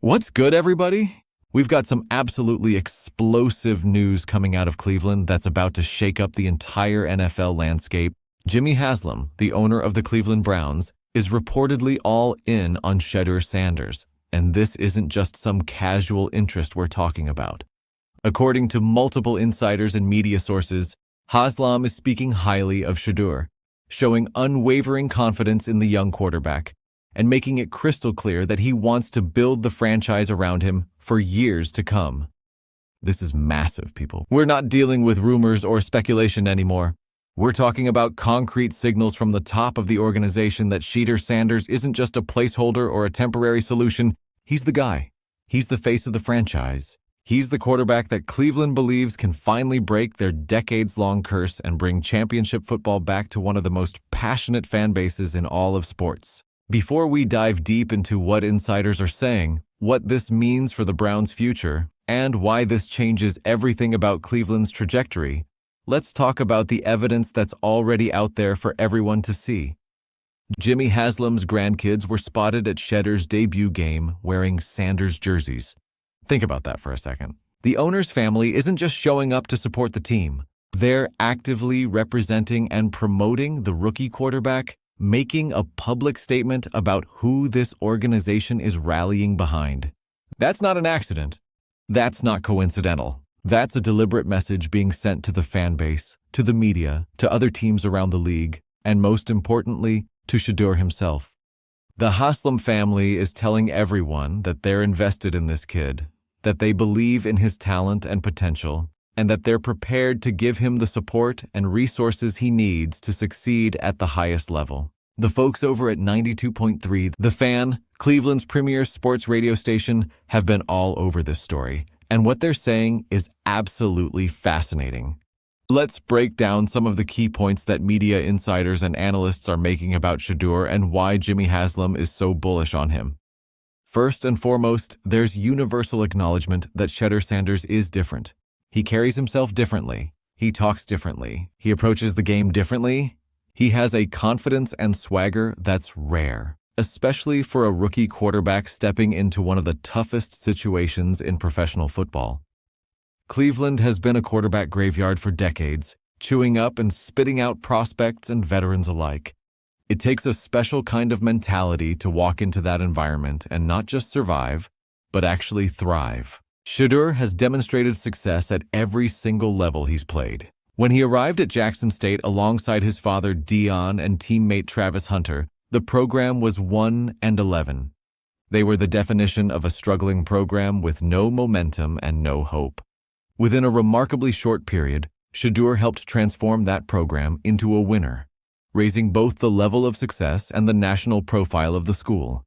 What's good, everybody? We've got some absolutely explosive news coming out of Cleveland that's about to shake up the entire NFL landscape. Jimmy Haslam, the owner of the Cleveland Browns, is reportedly all in on Shedeur Sanders, and this isn't just some casual interest we're talking about. According to multiple insiders and media sources, Haslam is speaking highly of Shedeur, showing unwavering confidence in the young quarterback, and making it crystal clear that he wants to build the franchise around him for years to come. This is massive, people. We're not dealing with rumors or speculation anymore. We're talking about concrete signals from the top of the organization that Shedeur Sanders isn't just a placeholder or a temporary solution. He's the guy. He's the face of the franchise. He's the quarterback that Cleveland believes can finally break their decades-long curse and bring championship football back to one of the most passionate fan bases in all of sports. Before we dive deep into what insiders are saying, what this means for the Browns' future, and why this changes everything about Cleveland's trajectory, let's talk about the evidence that's already out there for everyone to see. Jimmy Haslam's grandkids were spotted at Shedeur's debut game wearing Sanders jerseys. Think about that for a second. The owner's family isn't just showing up to support the team. They're actively representing and promoting the rookie quarterback, making a public statement about who this organization is rallying behind. That's not an accident. That's not coincidental. That's a deliberate message being sent to the fan base, to the media, to other teams around the league, and most importantly, to Shedeur himself. The Haslam family is telling everyone that they're invested in this kid, that they believe in his talent and potential, and that they're prepared to give him the support and resources he needs to succeed at the highest level. The folks over at 92.3, The Fan, Cleveland's premier sports radio station, have been all over this story, and what they're saying is absolutely fascinating. Let's break down some of the key points that media insiders and analysts are making about Shedeur and why Jimmy Haslam is so bullish on him. First and foremost, there's universal acknowledgement that Shedeur Sanders is different. He carries himself differently. He talks differently. He approaches the game differently. He has a confidence and swagger that's rare, especially for a rookie quarterback stepping into one of the toughest situations in professional football. Cleveland has been a quarterback graveyard for decades, chewing up and spitting out prospects and veterans alike. It takes a special kind of mentality to walk into that environment and not just survive, but actually thrive. Shedeur has demonstrated success at every single level he's played. When he arrived at Jackson State alongside his father Deion and teammate Travis Hunter, the program was 1-11. They were the definition of a struggling program with no momentum and no hope. Within a remarkably short period, Shedeur helped transform that program into a winner, raising both the level of success and the national profile of the school.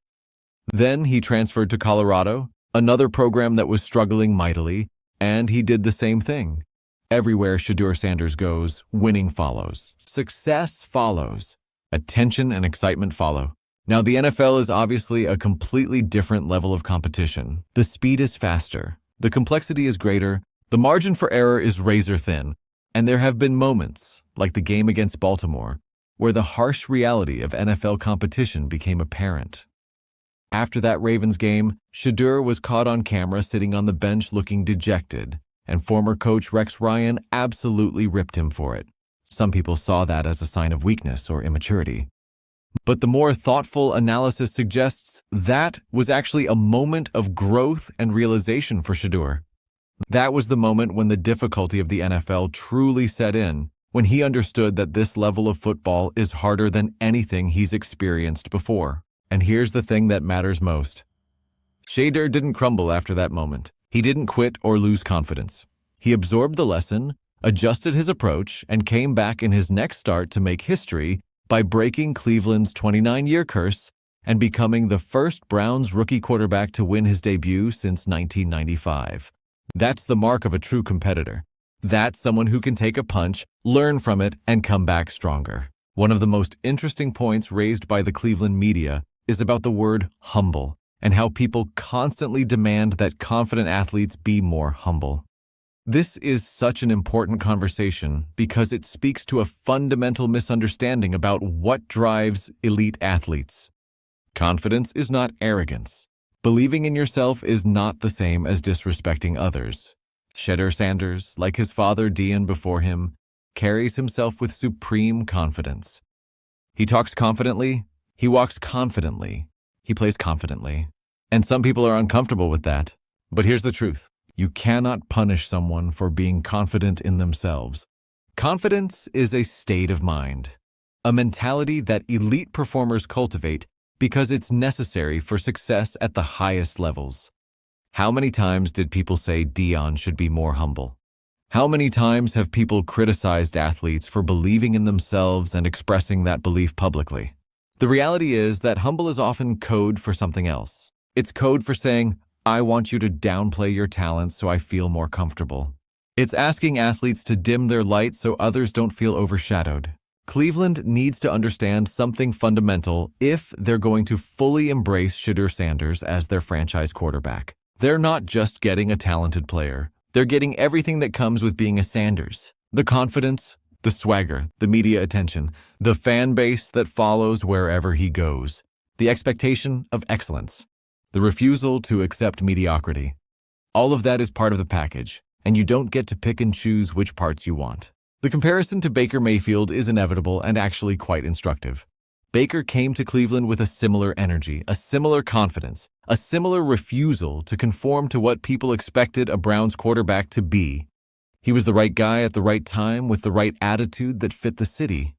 Then he transferred to Colorado, another program that was struggling mightily, and he did the same thing. Everywhere Shedeur Sanders goes, winning follows. Success follows. Attention and excitement follow. Now, the NFL is obviously a completely different level of competition. The speed is faster. The complexity is greater. The margin for error is razor thin. And there have been moments, like the game against Baltimore, where the harsh reality of NFL competition became apparent. After that Ravens game, Shedeur was caught on camera sitting on the bench looking dejected, and former coach Rex Ryan absolutely ripped him for it. Some people saw that as a sign of weakness or immaturity. But the more thoughtful analysis suggests that was actually a moment of growth and realization for Shedeur. That was the moment when the difficulty of the NFL truly set in, when he understood that this level of football is harder than anything he's experienced before. And here's the thing that matters most. Shedeur didn't crumble after that moment. He didn't quit or lose confidence. He absorbed the lesson, adjusted his approach, and came back in his next start to make history by breaking Cleveland's 29-year curse and becoming the first Browns rookie quarterback to win his debut since 1995. That's the mark of a true competitor. That's someone who can take a punch, learn from it, and come back stronger. One of the most interesting points raised by the Cleveland media is about the word humble and how people constantly demand that confident athletes be more humble. This is such an important conversation because it speaks to a fundamental misunderstanding about what drives elite athletes. Confidence is not arrogance. Believing in yourself is not the same as disrespecting others. Shedeur Sanders, like his father Deion before him, carries himself with supreme confidence. He talks confidently, he walks confidently, he plays confidently. And some people are uncomfortable with that. But here's the truth. You cannot punish someone for being confident in themselves. Confidence is a state of mind, a mentality that elite performers cultivate because it's necessary for success at the highest levels. How many times did people say Deion should be more humble? How many times have people criticized athletes for believing in themselves and expressing that belief publicly? The reality is that humble is often code for something else. It's code for saying, I want you to downplay your talents so I feel more comfortable. It's asking athletes to dim their light so others don't feel overshadowed. Cleveland needs to understand something fundamental if they're going to fully embrace Shedeur Sanders as their franchise quarterback. They're not just getting a talented player. They're getting everything that comes with being a Sanders. The confidence, the swagger, the media attention, the fan base that follows wherever he goes, the expectation of excellence, the refusal to accept mediocrity. All of that is part of the package, and you don't get to pick and choose which parts you want. The comparison to Baker Mayfield is inevitable and actually quite instructive. Baker came to Cleveland with a similar energy, a similar confidence, a similar refusal to conform to what people expected a Browns quarterback to be. He was the right guy at the right time with the right attitude that fit the city.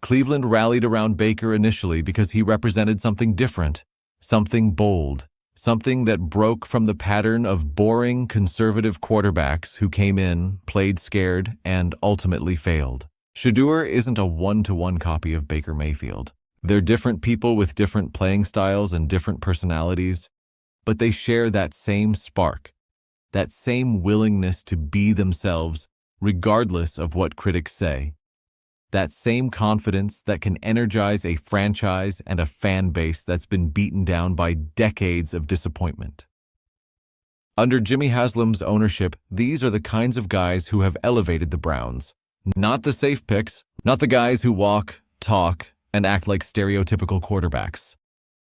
Cleveland rallied around Baker initially because he represented something different, something bold, something that broke from the pattern of boring conservative quarterbacks who came in, played scared, and ultimately failed. Shedeur isn't a one-to-one copy of Baker Mayfield. They're different people with different playing styles and different personalities, but they share that same spark, that same willingness to be themselves regardless of what critics say, that same confidence that can energize a franchise and a fan base that's been beaten down by decades of disappointment. Under Jimmy Haslam's ownership, these are the kinds of guys who have elevated the Browns. Not the safe picks, not the guys who walk, talk, and act like stereotypical quarterbacks.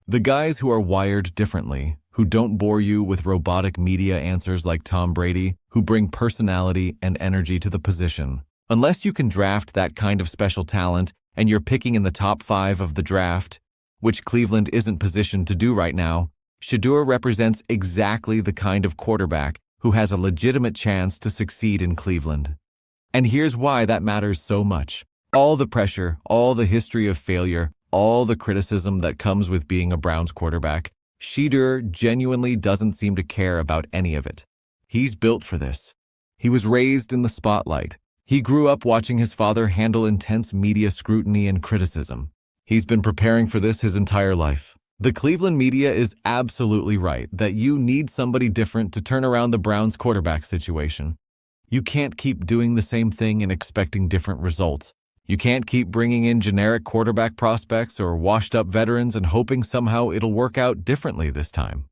The guys who are wired differently, who don't bore you with robotic media answers like Tom Brady, who bring personality and energy to the position. Unless you can draft that kind of special talent and you're picking in the top 5 of the draft, which Cleveland isn't positioned to do right now, Shedeur represents exactly the kind of quarterback who has a legitimate chance to succeed in Cleveland. And here's why that matters so much. All the pressure, all the history of failure, all the criticism that comes with being a Browns quarterback, Shedeur genuinely doesn't seem to care about any of it. He's built for this. He was raised in the spotlight. He grew up watching his father handle intense media scrutiny and criticism. He's been preparing for this his entire life. The Cleveland media is absolutely right that you need somebody different to turn around the Browns quarterback situation. You can't keep doing the same thing and expecting different results. You can't keep bringing in generic quarterback prospects or washed-up veterans and hoping somehow it'll work out differently this time.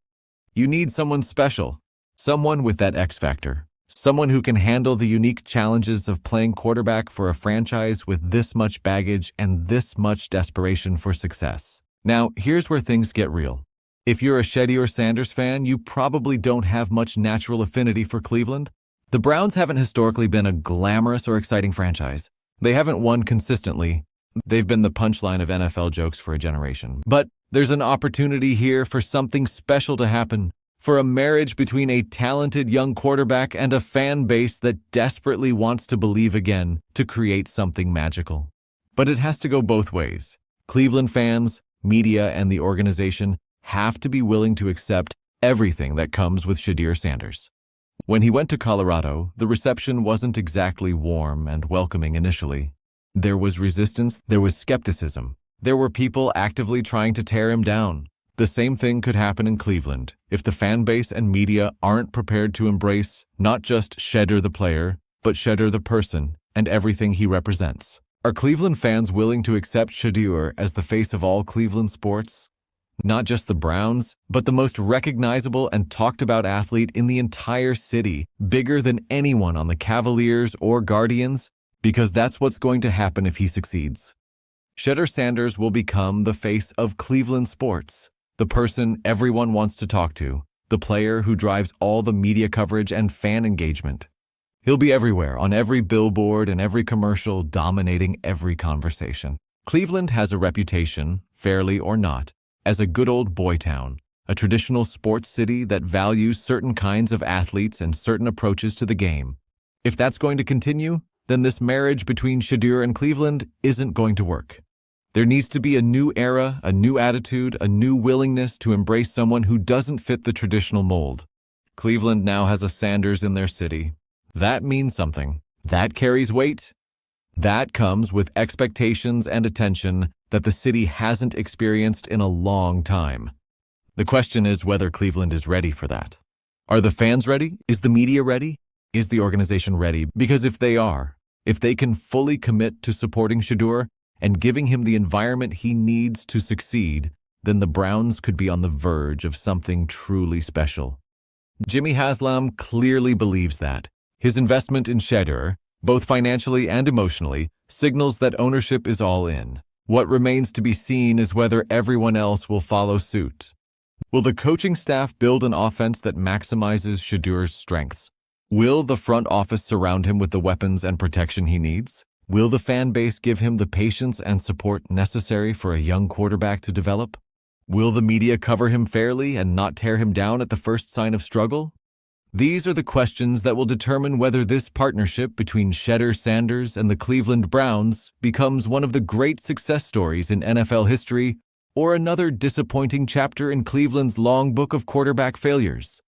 You need someone special, someone with that X factor, someone who can handle the unique challenges of playing quarterback for a franchise with this much baggage and this much desperation for success. Now, here's where things get real. If you're a Shedeur Sanders fan, you probably don't have much natural affinity for Cleveland. The Browns haven't historically been a glamorous or exciting franchise. They haven't won consistently. They've been the punchline of NFL jokes for a generation. But there's an opportunity here for something special to happen, for a marriage between a talented young quarterback and a fan base that desperately wants to believe again to create something magical. But it has to go both ways. Cleveland fans, media, and the organization have to be willing to accept everything that comes with Shedeur Sanders. When he went to Colorado, the reception wasn't exactly warm and welcoming initially. There was resistance, there was skepticism. There were people actively trying to tear him down. The same thing could happen in Cleveland if the fan base and media aren't prepared to embrace not just Shedeur the player, but Shedeur the person and everything he represents. Are Cleveland fans willing to accept Shedeur as the face of all Cleveland sports? Not just the Browns, but the most recognizable and talked about athlete in the entire city, bigger than anyone on the Cavaliers or Guardians, because that's what's going to happen if he succeeds. Shedeur Sanders will become the face of Cleveland sports. the person everyone wants to talk to, the player who drives all the media coverage and fan engagement. He'll be everywhere, on every billboard and every commercial, dominating every conversation. Cleveland has a reputation, fairly or not, as a good old boy town, a traditional sports city that values certain kinds of athletes and certain approaches to the game. If that's going to continue, then this marriage between Shedeur and Cleveland isn't going to work. There needs to be a new era, a new attitude, a new willingness to embrace someone who doesn't fit the traditional mold. Cleveland now has a Sanders in their city. That means something. That carries weight. That comes with expectations and attention that the city hasn't experienced in a long time. The question is whether Cleveland is ready for that. Are the fans ready? Is the media ready? Is the organization ready? Because if they are, if they can fully commit to supporting Shedeur and giving him the environment he needs to succeed, then the Browns could be on the verge of something truly special. Jimmy Haslam clearly believes that. His investment in Shedeur, both financially and emotionally, signals that ownership is all in. What remains to be seen is whether everyone else will follow suit. Will the coaching staff build an offense that maximizes Shedeur's strengths? Will the front office surround him with the weapons and protection he needs? Will the fan base give him the patience and support necessary for a young quarterback to develop? Will the media cover him fairly and not tear him down at the first sign of struggle? These are the questions that will determine whether this partnership between Shedeur Sanders and the Cleveland Browns becomes one of the great success stories in NFL history or another disappointing chapter in Cleveland's long book of quarterback failures.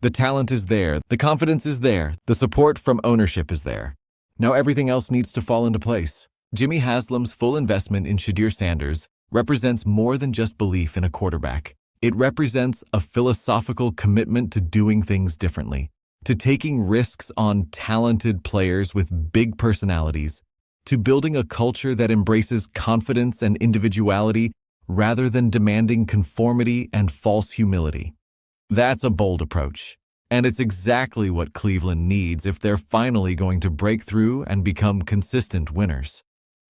The talent is there, the confidence is there, the support from ownership is there. Now everything else needs to fall into place. Jimmy Haslam's full investment in Shedeur Sanders represents more than just belief in a quarterback. It represents a philosophical commitment to doing things differently, to taking risks on talented players with big personalities, to building a culture that embraces confidence and individuality rather than demanding conformity and false humility. That's a bold approach, and it's exactly what Cleveland needs if they're finally going to break through and become consistent winners.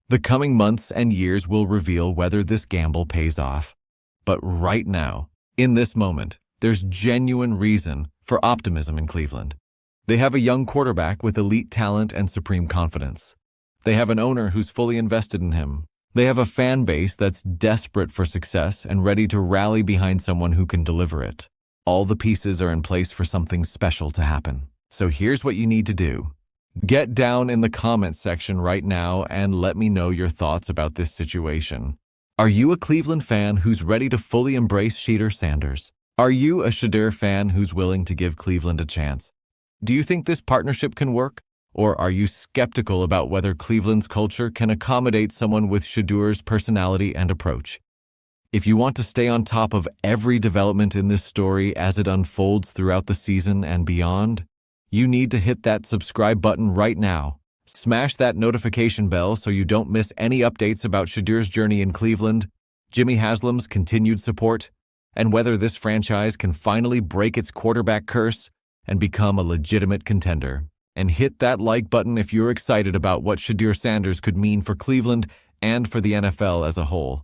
The coming months and years will reveal whether this gamble pays off. But right now, in this moment, there's genuine reason for optimism in Cleveland. They have a young quarterback with elite talent and supreme confidence. They have an owner who's fully invested in him. They have a fan base that's desperate for success and ready to rally behind someone who can deliver it. All the pieces are in place for something special to happen. So here's what you need to do. Get down in the comments section right now and let me know your thoughts about this situation. Are you a Cleveland fan who's ready to fully embrace Shedeur Sanders? Are you a Shedeur fan who's willing to give Cleveland a chance? Do you think this partnership can work? Or are you skeptical about whether Cleveland's culture can accommodate someone with Shedeur's personality and approach? If you want to stay on top of every development in this story as it unfolds throughout the season and beyond, you need to hit that subscribe button right now. Smash that notification bell so you don't miss any updates about Shedeur's journey in Cleveland, Jimmy Haslam's continued support, and whether this franchise can finally break its quarterback curse and become a legitimate contender. And hit that like button if you're excited about what Shedeur Sanders could mean for Cleveland and for the NFL as a whole.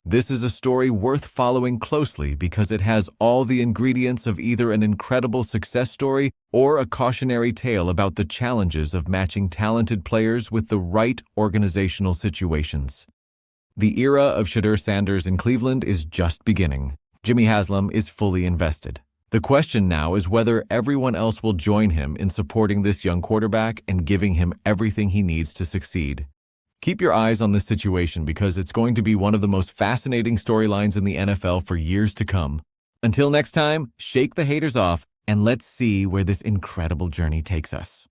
This is a story worth following closely because it has all the ingredients of either an incredible success story or a cautionary tale about the challenges of matching talented players with the right organizational situations. The era of Shedeur Sanders in Cleveland is just beginning. Jimmy Haslam is fully invested. The question now is whether everyone else will join him in supporting this young quarterback and giving him everything he needs to succeed. Keep your eyes on this situation because it's going to be one of the most fascinating storylines in the NFL for years to come. Until next time, shake the haters off and let's see where this incredible journey takes us.